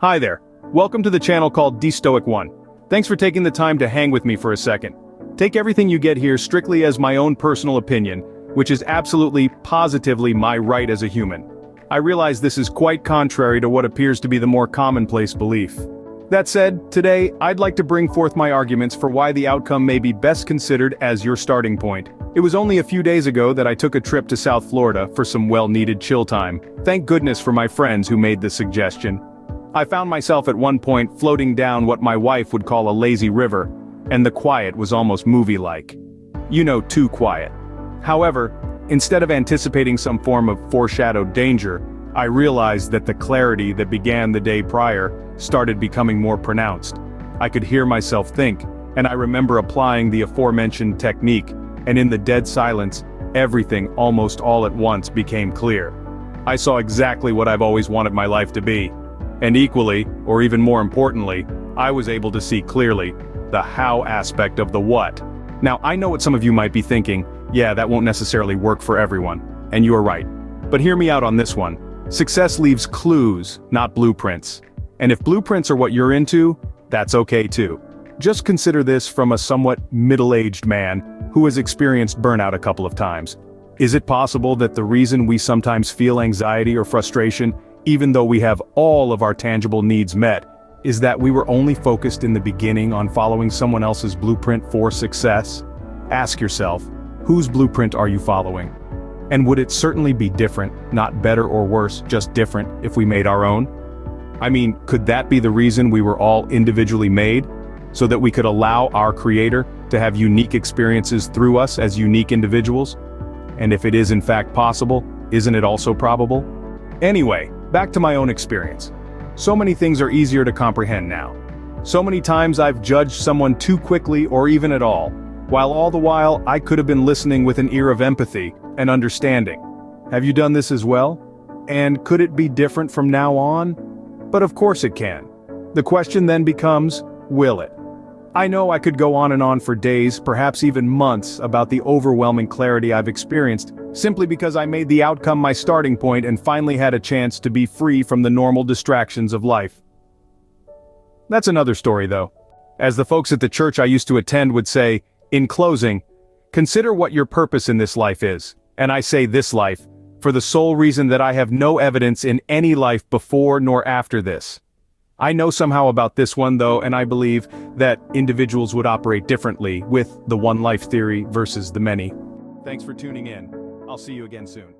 Hi there. Welcome to the channel called DStoic1. Thanks for taking the time to hang with me for a second. Take everything you get here strictly as my own personal opinion, which is absolutely, positively my right as a human. I realize this is quite contrary to what appears to be the more commonplace belief. That said, today, I'd like to bring forth my arguments for why the outcome may be best considered as your starting point. It was only a few days ago that I took a trip to South Florida for some well-needed chill time. Thank goodness for my friends who made the suggestion. I found myself at one point floating down what my wife would call a lazy river, and the quiet was almost movie-like. You know, too quiet. However, instead of anticipating some form of foreshadowed danger, I realized that the clarity that began the day prior started becoming more pronounced. I could hear myself think, and I remember applying the aforementioned technique, and in the dead silence, everything almost all at once became clear. I saw exactly what I've always wanted my life to be. And equally, or even more importantly, I was able to see clearly the how aspect of the what. Now, I know what some of you might be thinking, yeah, that won't necessarily work for everyone, and you are right. But hear me out on this one. Success leaves clues, not blueprints. And if blueprints are what you're into, that's okay too. Just consider this from a somewhat middle-aged man who has experienced burnout a couple of times. Is it possible that the reason we sometimes feel anxiety or frustration, even though we have all of our tangible needs met, is that we were only focused in the beginning on following someone else's blueprint for success? Ask yourself, whose blueprint are you following? And would it certainly be different, not better or worse, just different, if we made our own? I mean, could that be the reason we were all individually made? So that we could allow our Creator to have unique experiences through us as unique individuals? And if it is in fact possible, isn't it also probable? Anyway, back to my own experience. So many things are easier to comprehend now. So many times I've judged someone too quickly or even at all the while I could have been listening with an ear of empathy and understanding. Have you done this as well? And could it be different from now on? But of course it can. The question then becomes, will it? I know I could go on and on for days, perhaps even months, about the overwhelming clarity I've experienced, simply because I made the outcome my starting point and finally had a chance to be free from the normal distractions of life. That's another story though. As the folks at the church I used to attend would say, in closing, consider what your purpose in this life is. And I say this life, for the sole reason that I have no evidence in any life before nor after this. I know somehow about this one though, and I believe that individuals would operate differently with the one life theory versus the many. Thanks for tuning in. I'll see you again soon.